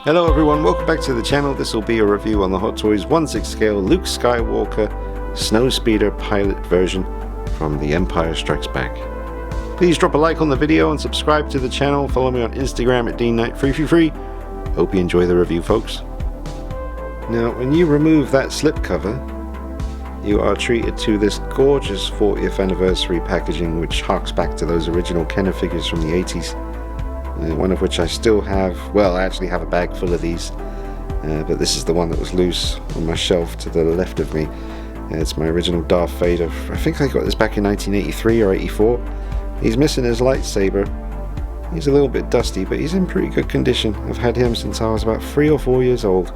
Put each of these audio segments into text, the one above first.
Hello everyone, welcome back to the channel. This will be a review on the Hot Toys 1/6 scale Luke Skywalker Snowspeeder pilot version from The Empire Strikes Back. Please drop a like on the video and subscribe to the channel. Follow me on Instagram at DKnight333. Hope you enjoy the review, folks. Now, when you remove that slipcover, you are treated to this gorgeous 40th anniversary packaging which harks back to those original Kenner figures from the 80s. One of which I still have. Well, I actually have a bag full of these, but this is the one that was loose on my shelf to the left of me. It's my original Darth Vader. I think I got this back in 1983 or 84. He's missing his lightsaber. He's a little bit dusty, but he's in pretty good condition. I've had him since I was about 3 or 4 years old.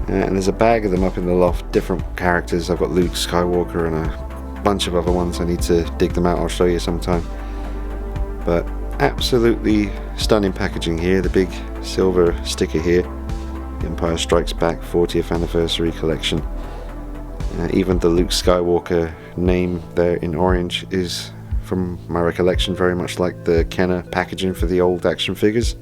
And there's a bag of them up in the loft, different characters. I've got Luke Skywalker and a bunch of other ones. I need to dig them out, I'll show you sometime. But absolutely stunning packaging here. The big silver sticker here, Empire Strikes Back 40th anniversary collection. Even the Luke Skywalker name there in orange is, from my recollection, very much like the Kenner packaging for the old action figures.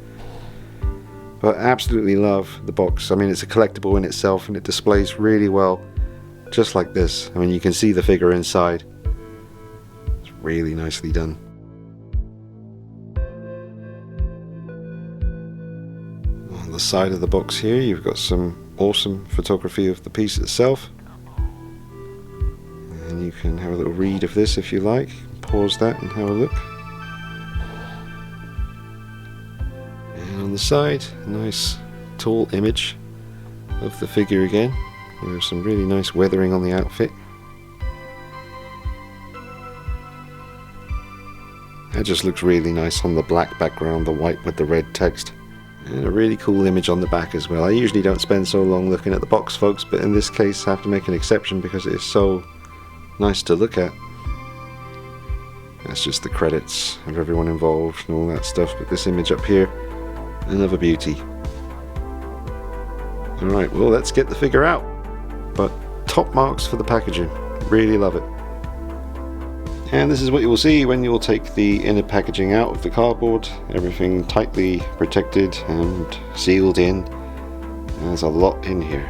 But I absolutely love the box. I mean, it's a collectible in itself and it displays really well, just like this. I mean, you can see the figure inside. It's really nicely done. On the side of the box here, you've got some awesome photography of the piece itself, and you can have a little read of this if you like. Pause that and have a look. And on the side, a nice tall image of the figure again, with some really nice weathering on the outfit. That just looks really nice on the black background, the white with the red text. And a really cool image on the back as well. I usually don't spend so long looking at the box, folks, but in this case I have to make an exception because it is so nice to look at. That's just the credits of everyone involved and all that stuff, but this image up here, another beauty. Alright, well, let's get the figure out. But top marks for the packaging. Really love it. And this is what you will see when you will take the inner packaging out of the cardboard. Everything tightly protected and sealed in. There's a lot in here.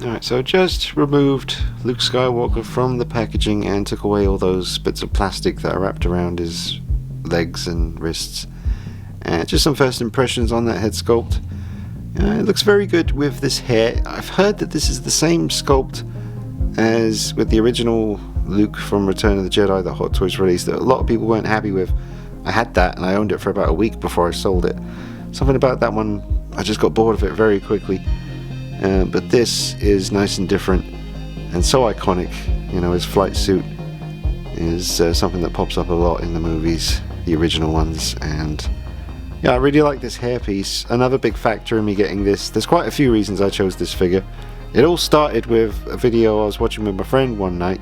Alright, so just removed Luke Skywalker from the packaging and took away all those bits of plastic that are wrapped around his legs and wrists. Just some first impressions on that head sculpt. It looks very good with this hair. I've heard that this is the same sculpt as with the original Luke from Return of the Jedi that Hot Toys released that a lot of people weren't happy with. I had that and I owned it for about a week before I sold it. Something about that one, I just got bored of it very quickly. But this is nice and different and so iconic. You know, his flight suit is something that pops up a lot in the movies, the original ones, and yeah, I really like this hairpiece. Another big factor in me getting this, there's quite a few reasons I chose this figure. It all started with a video I was watching with my friend one night,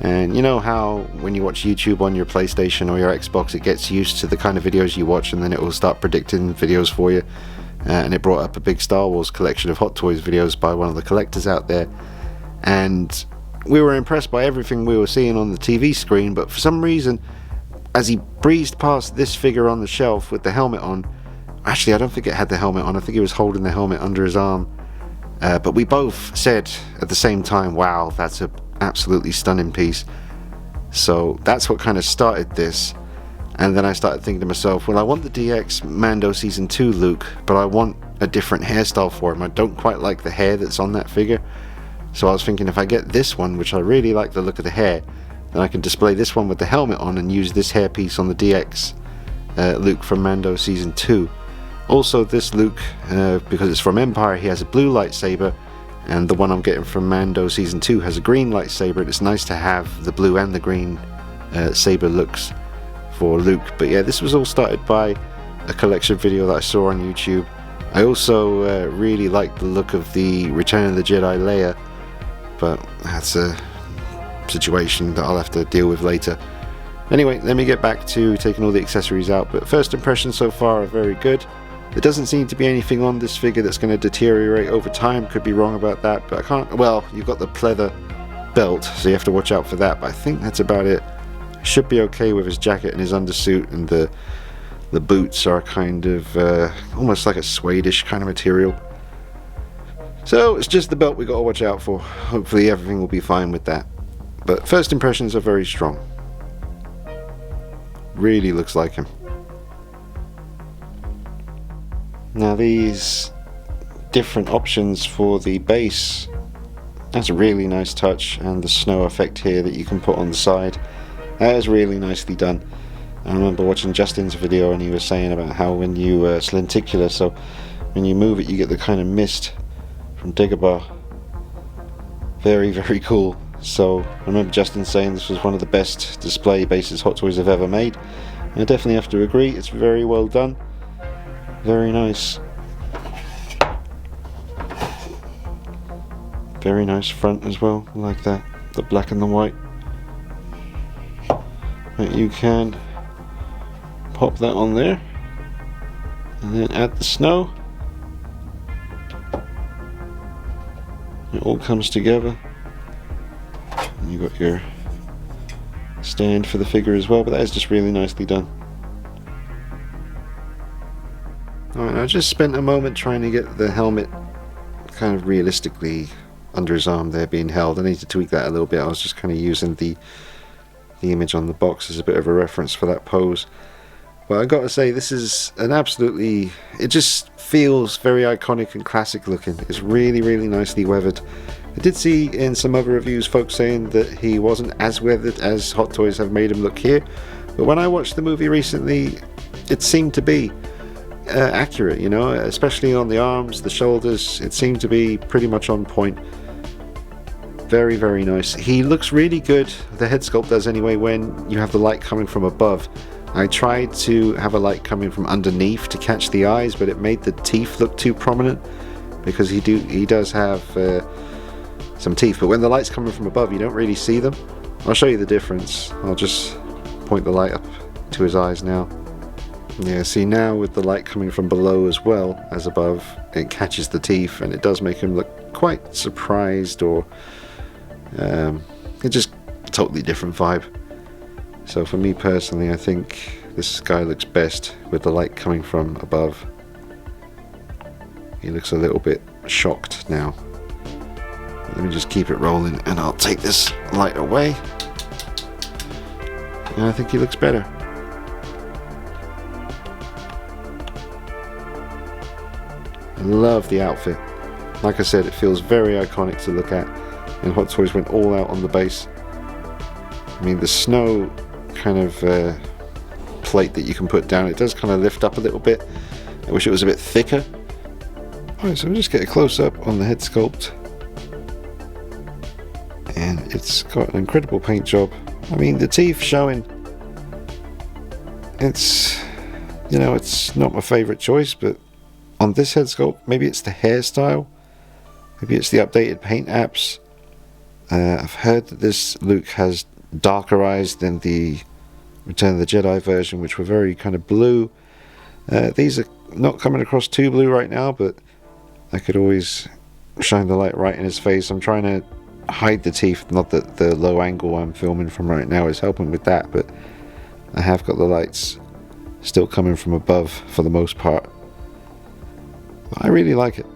and you know how when you watch YouTube on your PlayStation or your Xbox, it gets used to the kind of videos you watch and then it will start predicting videos for you. And it brought up a big Star Wars collection of Hot Toys videos by one of the collectors out there, and we were impressed by everything we were seeing on the TV screen, but for some reason as he breezed past this figure on the shelf with the helmet on, actually I don't think it had the helmet on, I think he was holding the helmet under his arm, but we both said at the same time, wow, that's an absolutely stunning piece. So that's what kind of started this. And then I started thinking to myself, well, I want the DX Mando Season 2 Luke, but I want a different hairstyle for him. I don't quite like the hair that's on that figure. So I was thinking if I get this one, which I really like the look of the hair, then I can display this one with the helmet on and use this hairpiece on the DX Luke from Mando Season 2. Also, this Luke, because it's from Empire, he has a blue lightsaber, and the one I'm getting from Mando Season 2 has a green lightsaber. It's nice to have the blue and the green saber looks for Luke. But yeah, this was all started by a collection video that I saw on YouTube. I also really like the look of the Return of the Jedi Leia, but that's a situation that I'll have to deal with later. Anyway, let me get back to taking all the accessories out, but first impressions so far are very good. There doesn't seem to be anything on this figure that's going to deteriorate over time. Could be wrong about that, but I can't. Well, you've got the pleather belt, so you have to watch out for that, but I think that's about it. Should be okay with his jacket and his undersuit and the The boots are kind of almost like a suede-ish kind of material. So it's just the belt we got to watch out for. Hopefully everything will be fine with that. But first impressions are very strong. Really looks like him. Now these different options for the base, that's a really nice touch, and the snow effect here that you can put on the side, that is really nicely done. I remember watching Justin's video and he was saying about how when you it's lenticular, so when you move it you get the kind of mist from Dagobah. Very, very cool. So I remember Justin saying this was one of the best display bases Hot Toys have ever made, and I definitely have to agree. It's very well done, very nice. Very nice front as well, like that, the black and the white. But you can pop that on there and then add the snow. It all comes together. And you got your stand for the figure as well, but that is just really nicely done. Alright, I just spent a moment trying to get the helmet kind of realistically under his arm there being held. I need to tweak that a little bit. I was just kind of using the image on the box as a bit of a reference for that pose. But I got to say, this is an absolutely, it just feels very iconic and classic looking. It's really, really nicely weathered. I did see in some other reviews folks saying that he wasn't as weathered as Hot Toys have made him look here, but when I watched the movie recently, it seemed to be accurate, you know, especially on the arms, the shoulders. It seemed to be pretty much on point. Very, very nice. He looks really good, the head sculpt does anyway, when you have the light coming from above. I tried to have a light coming from underneath to catch the eyes, but it made the teeth look too prominent, because he does have some teeth, but when the light's coming from above you don't really see them. I'll show you the difference. I'll just point the light up to his eyes now. Yeah, see, now with the light coming from below as well as above, it catches the teeth and it does make him look quite surprised, or it's just a totally different vibe. So for me personally, I think this guy looks best with the light coming from above. He looks a little bit shocked now. Let me just keep it rolling and I'll take this light away. And I think he looks better. I love the outfit. Like I said, it feels very iconic to look at, and Hot Toys went all out on the base. I mean, the snow kind of plate that you can put down, it does kind of lift up a little bit. I wish it was a bit thicker. Alright, so we'll just get a close up on the head sculpt. And it's got an incredible paint job. I mean, the teeth showing, it's, you know, it's not my favourite choice, but on this head sculpt, maybe it's the hairstyle, maybe it's the updated paint apps. I've heard that this Luke has darker eyes than the Return of the Jedi version, which were very kind of blue. These are not coming across too blue right now, but I could always shine the light right in his face. I'm trying to hide the teeth, not that the low angle I'm filming from right now is helping with that, but I have got the lights still coming from above for the most part. I really like it.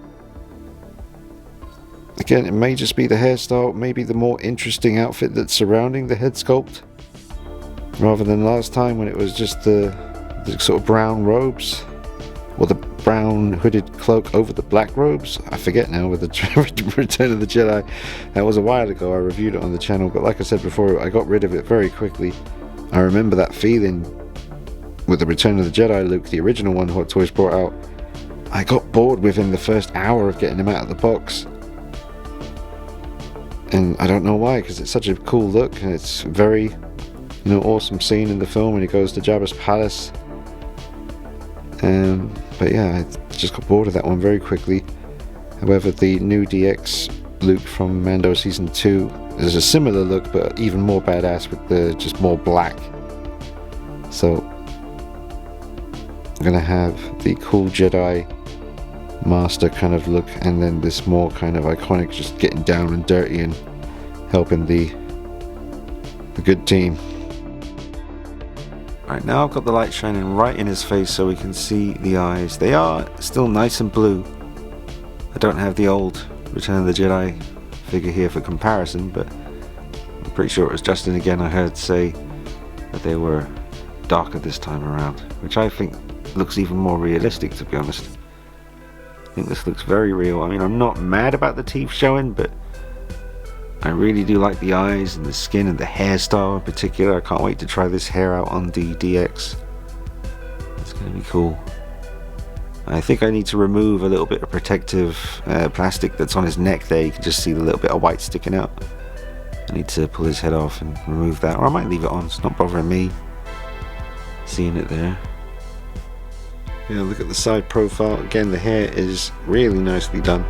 Again, it may just be the hairstyle, maybe the more interesting outfit that's surrounding the head sculpt, rather than last time when it was just the sort of brown robes, or the brown hooded cloak over the black robes. I forget now with the Return of the Jedi. That was a while ago. I reviewed it on the channel, but like I said before, I got rid of it very quickly. I remember that feeling with the Return of the Jedi Luke, the original one Hot Toys brought out. I got bored within the first hour of getting him out of the box, and I don't know why, because it's such a cool look, and it's very, you know, awesome scene in the film when he goes to Jabba's palace. But yeah, I just got bored of that one very quickly. However, the new DX Luke from Mando Season 2 is a similar look, but even more badass with the just more black. So I'm gonna have the cool Jedi Master kind of look, and then this more kind of iconic, just getting down and dirty and helping the good team. Right, now I've got the light shining right in his face so we can see the eyes. They are still nice and blue. I don't have the old Return of the Jedi figure here for comparison, but I'm pretty sure it was Justin again I heard say that they were darker this time around, which I think looks even more realistic, to be honest. I think this looks very real. I mean, I'm not mad about the teeth showing, but I really do like the eyes and the skin and the hairstyle in particular. I can't wait to try this hair out on the DX. It's going to be cool. I think I need to remove a little bit of protective plastic that's on his neck there. You can just see the little bit of white sticking out. I need to pull his head off and remove that, or I might leave it on. It's not bothering me seeing it there. Yeah, look at the side profile. Again, the hair is really nicely done.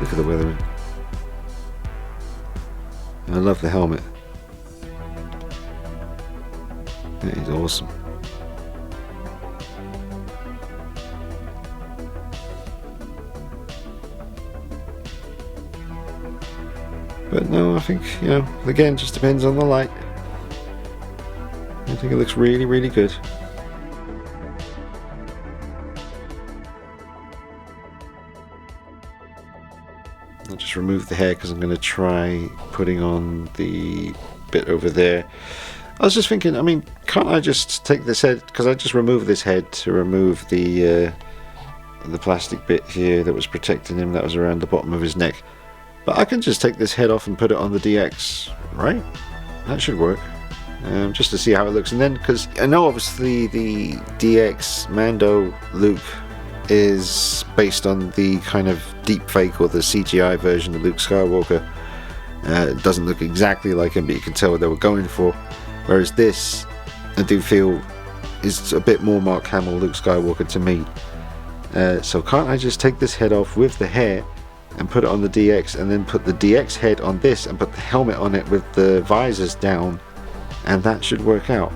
Look at the weathering. I love the helmet. That is awesome. But no, I think, you know, again, just depends on the light. I think it looks really, really good. I'll just remove the hair because I'm going to try putting on the bit over there. I was just thinking, I mean, can't I just take this head, because I just removed this head to remove the plastic bit here that was protecting him, that was around the bottom of his neck. But I can just take this head off and put it on the DX, right? That should work. Just to see how it looks. And then, because I know obviously the DX Mando Luke is based on the kind of deep fake or the CGI version of Luke Skywalker. It doesn't look exactly like him, but you can tell what they were going for. Whereas this, I do feel, is a bit more Mark Hamill Luke Skywalker to me. So can't I just take this head off with the hair and put it on the DX, and then put the DX head on this and put the helmet on it with the visors down, and that should work out.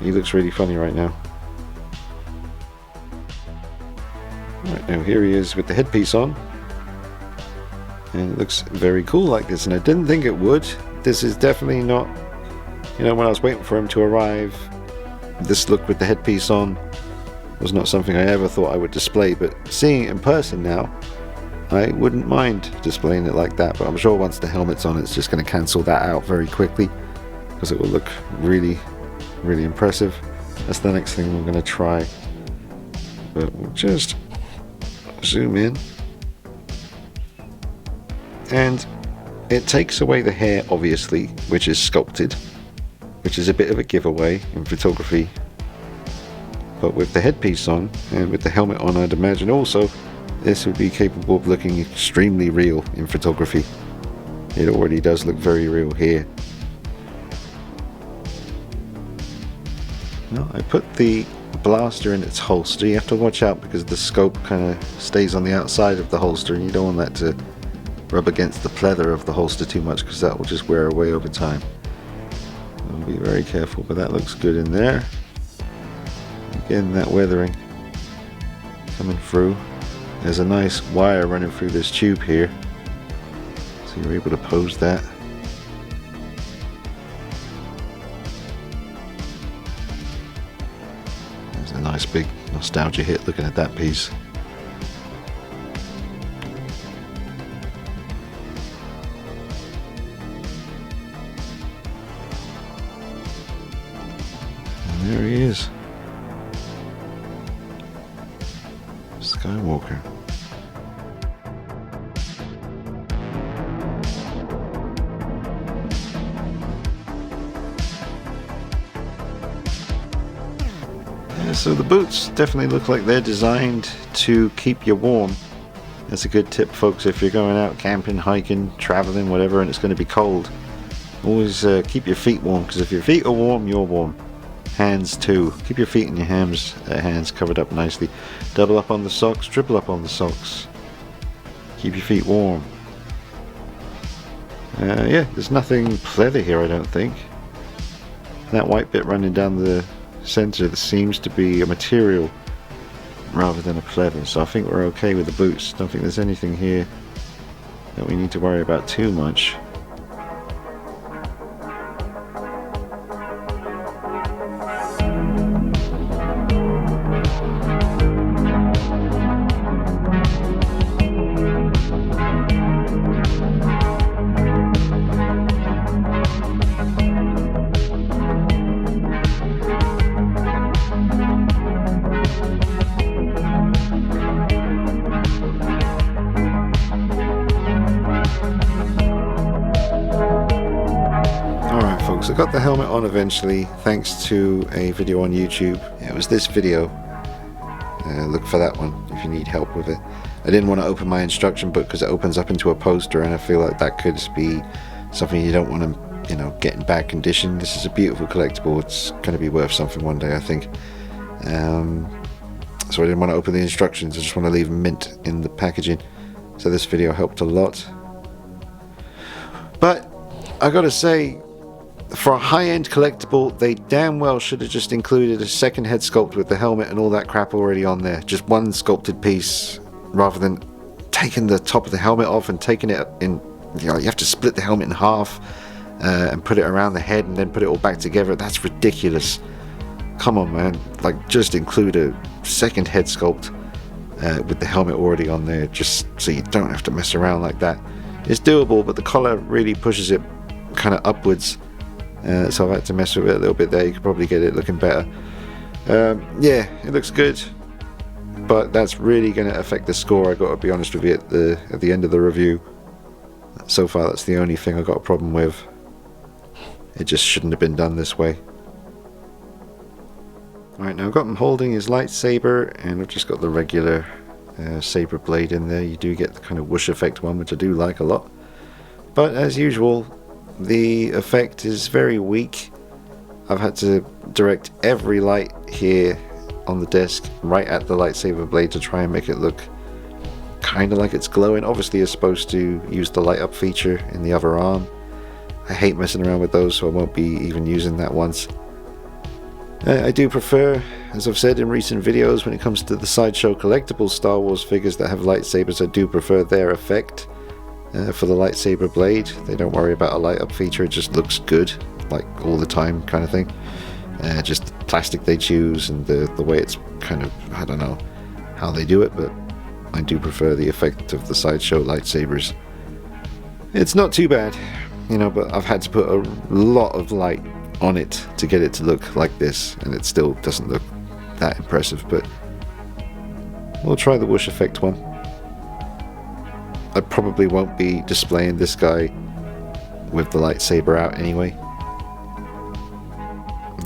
He looks really funny right now. Right, now here he is with the headpiece on, and it looks very cool like this, and I didn't think it would. This is definitely not, you know, when I was waiting for him to arrive, this look with the headpiece on was not something I ever thought I would display, but seeing it in person now, I wouldn't mind displaying it like that. But I'm sure once the helmet's on, it's just going to cancel that out very quickly, because it will look really, really impressive. That's the next thing I'm going to try. But we'll just zoom in, and it takes away the hair, obviously, which is sculpted, which is a bit of a giveaway in photography. But with the headpiece on and with the helmet on, I'd imagine also this would be capable of looking extremely real in photography. It already does look very real here. Now, I put the blaster in its holster. You have to watch out because the scope kind of stays on the outside of the holster, and you don't want that to rub against the pleather of the holster too much, because that will just wear away over time. I'll be very careful, but that looks good in there. Again, that weathering coming through. There's a nice wire running through this tube here, so you're able to pose that. There's a nice big nostalgia hit looking at that piece. And there he is. Skywalker. Yeah, so the boots definitely look like they're designed to keep you warm. That's a good tip, folks, if you're going out camping, hiking, traveling, whatever, and it's going to be cold. Always keep your feet warm, because if your feet are warm, you're warm. Hands too. Keep your feet and your hands covered up nicely. Double up on the socks, triple up on the socks. Keep your feet warm. Yeah, there's nothing pleather here, I don't think. That white bit running down the center, that seems to be a material rather than a pleather, so I think we're okay with the boots. Don't think there's anything here that we need to worry about too much. So I got the helmet on eventually, thanks to a video on YouTube. It was this video. Look for that one if you need help with it. I didn't want to open my instruction book because it opens up into a poster, and I feel like that could be something you don't want to, you know, get in bad condition. This is a beautiful collectible. It's going to be worth something one day, I think. So I didn't want to open the instructions. I just want to leave them mint in the packaging. So this video helped a lot. But I gotta say, for a high-end collectible, they damn well should have just included a second head sculpt with the helmet and all that crap already on there. Just one sculpted piece, rather than taking the top of the helmet off and taking it in. You know, you have to split the helmet in half and put it around the head and then put it all back together. That's ridiculous. Come on, man. Like, just include a second head sculpt with the helmet already on there, just so you don't have to mess around like that. It's doable, but the collar really pushes it kind of upwards. So I've had to mess with it a little bit there. You could probably get it looking better. Yeah, it looks good, but that's really going to affect the score. I got to be honest with you at the end of the review. So far, that's the only thing I got a problem with. It just shouldn't have been done this way. Alright, now I've got him holding his lightsaber, and I've just got the regular saber blade in there. You do get the kind of whoosh effect one, which I do like a lot. But as usual, the effect is very weak. I've had to direct every light here on the desk right at the lightsaber blade to try and make it look kind of like it's glowing. Obviously you're supposed to use the light up feature in the other arm. I hate messing around with those, so I won't be even using that once. I do prefer, as I've said in recent videos, when it comes to the Sideshow collectible Star Wars figures that have lightsabers, I do prefer their effect. For the lightsaber blade, they don't worry about a light up feature. It just looks good, like all the time kind of thing. Just the plastic they choose and the way it's kind of, I don't know how they do it, but I do prefer the effect of the Sideshow lightsabers. It's not too bad, you know, but I've had to put a lot of light on it to get it to look like this, and it still doesn't look that impressive, but we'll try the whoosh effect one. I probably won't be displaying this guy with the lightsaber out anyway.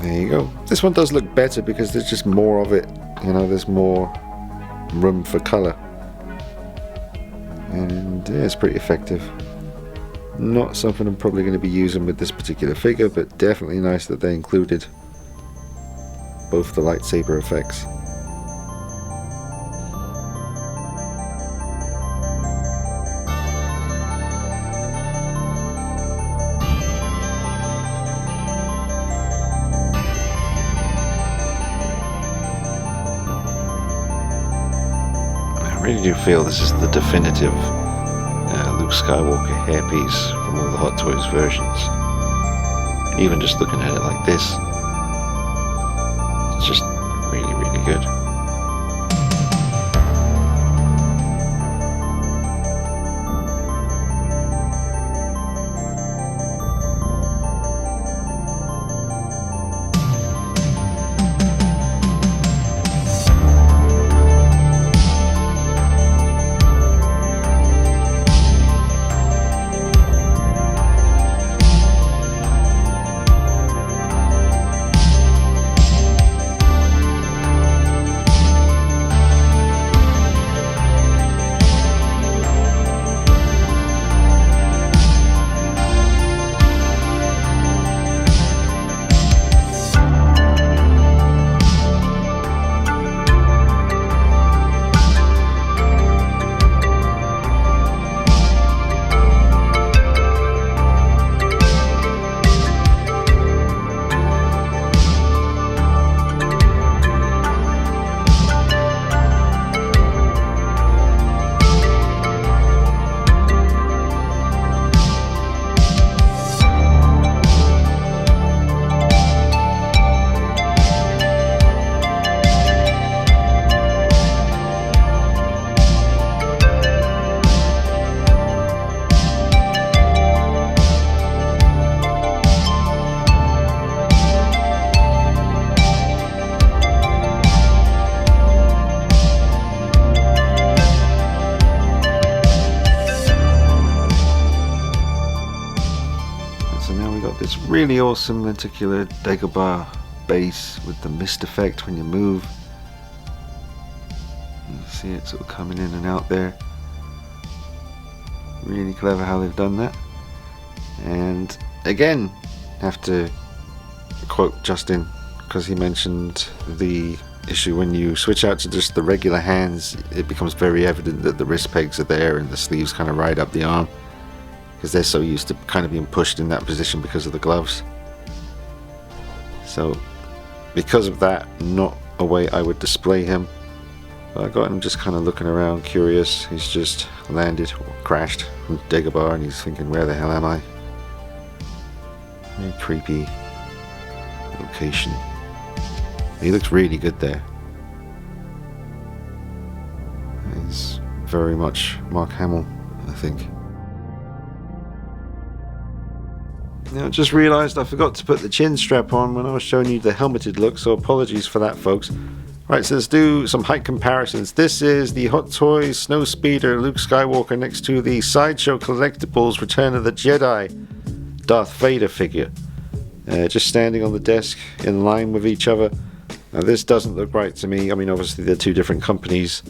There you go. This one does look better because there's just more of it, you know, there's more room for colour. And yeah, it's pretty effective. Not something I'm probably going to be using with this particular figure, but definitely nice that they included both the lightsaber effects. I really do feel this is the definitive Luke Skywalker hairpiece from all the Hot Toys versions. Even just looking at it like this, it's just really, really good. this really awesome lenticular Dagobah base with the mist effect when you move. You see it sort of coming in and out there. Really clever how they've done that. And again, have to quote Justin, because he mentioned the issue when you switch out to just the regular hands, it becomes very evident that the wrist pegs are there and the sleeves kind of ride up the arm, because they're so used to kind of being pushed in that position because of the gloves. So because of that, not a way I would display him. But I got him just kind of looking around curious. He's just landed or crashed from Dagobah and he's thinking, where the hell am I? Very creepy location. He looks really good there. He's very much Mark Hamill, I think. Now, I just realised I forgot to put the chin strap on when I was showing you the helmeted look, so apologies for that, folks. Right, so let's do some height comparisons. This is the Hot Toys Snowspeeder Luke Skywalker next to the Sideshow Collectibles Return of the Jedi Darth Vader figure. Just standing on the desk in line with each other. Now, this doesn't look right to me. I mean, obviously they're two different companies,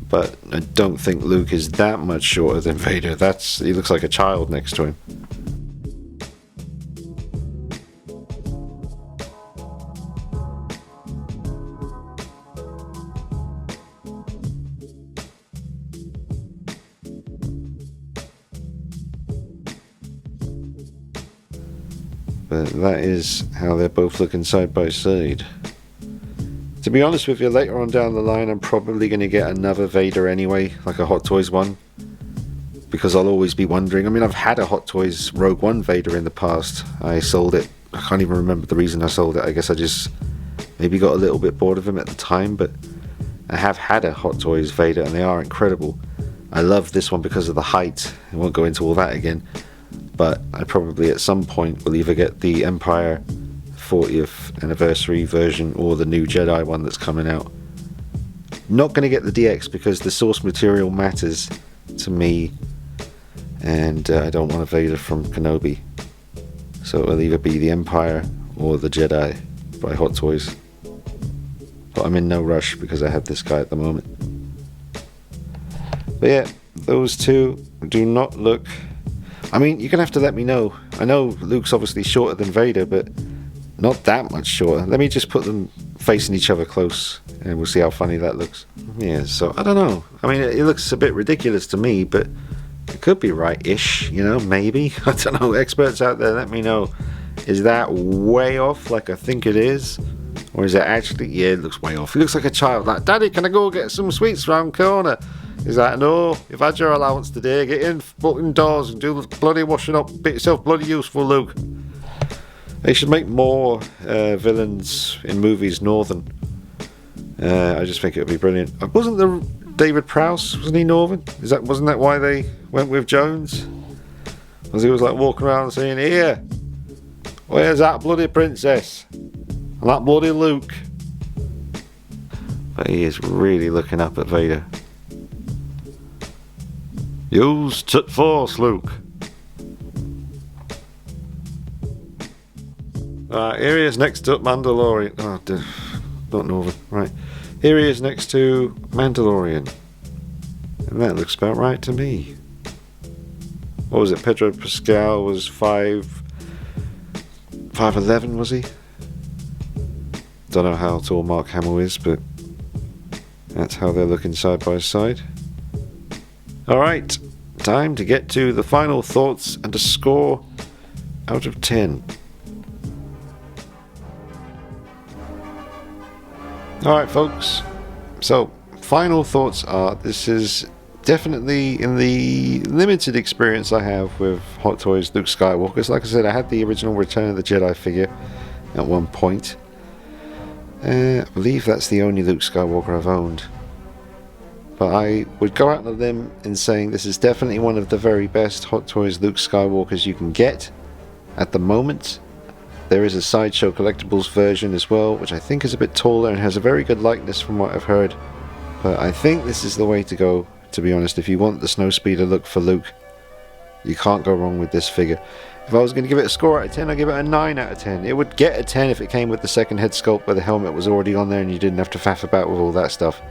but I don't think Luke is that much shorter than Vader. He looks like a child next to him. But that is how they're both looking side by side. To be honest with you, later on down the line I'm probably going to get another Vader anyway, like a Hot Toys one, because I'll always be wondering. I mean, I've had a Hot Toys Rogue One Vader in the past. I sold it. I can't even remember the reason I sold it. I guess I just maybe got a little bit bored of him at the time, but I have had a Hot Toys Vader and they are incredible. I love this one because of the height. I won't go into all that again. But I probably at some point will either get the Empire 40th anniversary version or the new Jedi one that's coming out. Not going to get the DX because the source material matters to me, and I don't want a Vader from Kenobi. So it'll either be the Empire or the Jedi by Hot Toys. But I'm in no rush because I have this guy at the moment. But yeah, those two do not look... I mean, you're going to have to let me know. I know Luke's obviously shorter than Vader, but not that much shorter. Let me just put them facing each other close, and we'll see how funny that looks. Yeah, so, I don't know. I mean, it looks a bit ridiculous to me, but it could be right-ish, you know, maybe. I don't know. Experts out there, let me know. Is that way off like I think it is? Or is it actually... Yeah, it looks way off. He looks like a child. Like, Daddy, can I go get some sweets round corner? He's like, no, you've had your allowance today, get in fucking doors and do the bloody washing up, bit yourself bloody useful, Luke. They should make more villains in movies Northern. I just think it would be brilliant. Wasn't the David Prowse, wasn't he Northern? Wasn't that why they went with Jones? Because he was like walking around saying, here, where's that bloody princess? And that bloody Luke. But he is really looking up at Vader. Use tit force, Luke. Here he is next to Mandalorian. Not Northern. Right. Here he is next to Mandalorian. And that looks about right to me. What was it? Pedro Pascal was 5'11", was he? Don't know how tall Mark Hamill is, but that's how they're looking side by side. Alright, time to get to the final thoughts and a score out of 10. Alright folks, so final thoughts are, this is definitely in the limited experience I have with Hot Toys Luke Skywalker. So like I said, I had the original Return of the Jedi figure at one point. I believe that's the only Luke Skywalker I've owned. But I would go out on a limb in saying this is definitely one of the very best Hot Toys Luke Skywalkers you can get at the moment. There is a Sideshow Collectibles version as well, which I think is a bit taller and has a very good likeness from what I've heard. But I think this is the way to go, to be honest. If you want the Snowspeeder look for Luke, you can't go wrong with this figure. If I was going to give it a score out of 10, I'd give it a 9 out of 10. It would get a 10 if it came with the second head sculpt where the helmet was already on there and you didn't have to faff about with all that stuff.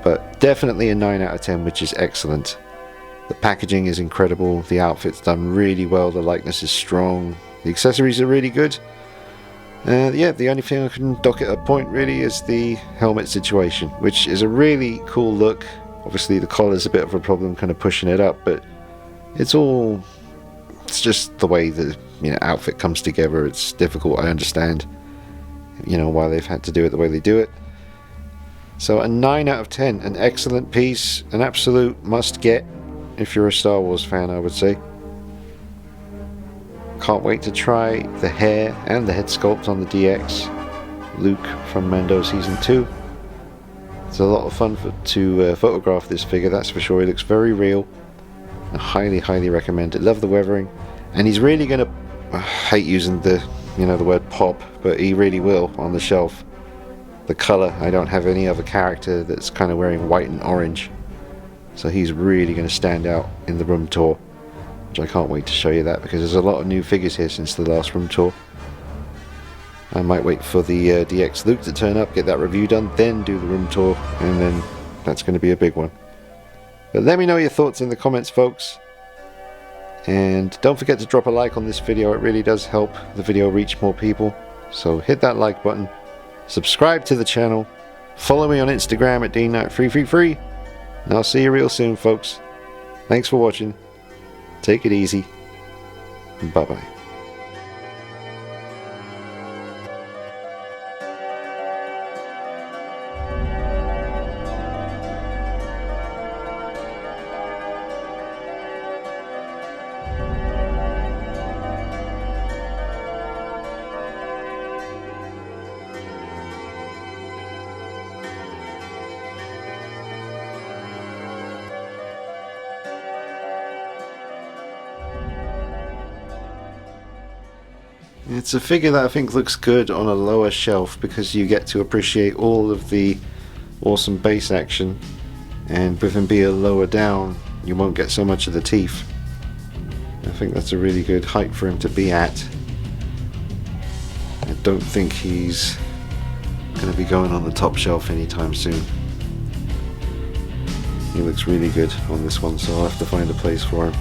But definitely a 9 out of 10, which is excellent. The packaging is incredible, the outfit's done really well, the likeness is strong, the accessories are really good. Yeah, the only thing I can dock at a point really is the helmet situation, which is a really cool look. Obviously the collar's a bit of a problem, kind of pushing it up, but it's just the way the outfit comes together. It's difficult, I understand, why they've had to do it the way they do it. So a 9 out of 10, an excellent piece, an absolute must get if you're a Star Wars fan, I would say. Can't wait to try the hair and the head sculpt on the DX Luke from Mando Season 2. It's a lot of fun to photograph this figure, that's for sure. It looks very real. I highly recommend it. Love the weathering, and he's really gonna I hate using the the word pop, but he really will on the shelf. The color, I don't have any other character that's kind of wearing white and orange, so he's really going to stand out in the room tour, which I can't wait to show you that, because there's a lot of new figures here since the last room tour. I might wait for the DX Luke to turn up, get that review done, then do the room tour, and then that's going to be a big one. But let me know your thoughts in the comments, folks, and don't forget to drop a like on this video. It really does help the video reach more people, so hit that like button, subscribe to the channel, follow me on Instagram at DeanKnight333, and I'll see you real soon, folks. Thanks for watching, take it easy, bye bye. It's a figure that I think looks good on a lower shelf because you get to appreciate all of the awesome base action, and with him being lower down you won't get so much of the teeth. I think that's a really good height for him to be at. I don't think he's going to be going on the top shelf anytime soon. He looks really good on this one, so I'll have to find a place for him.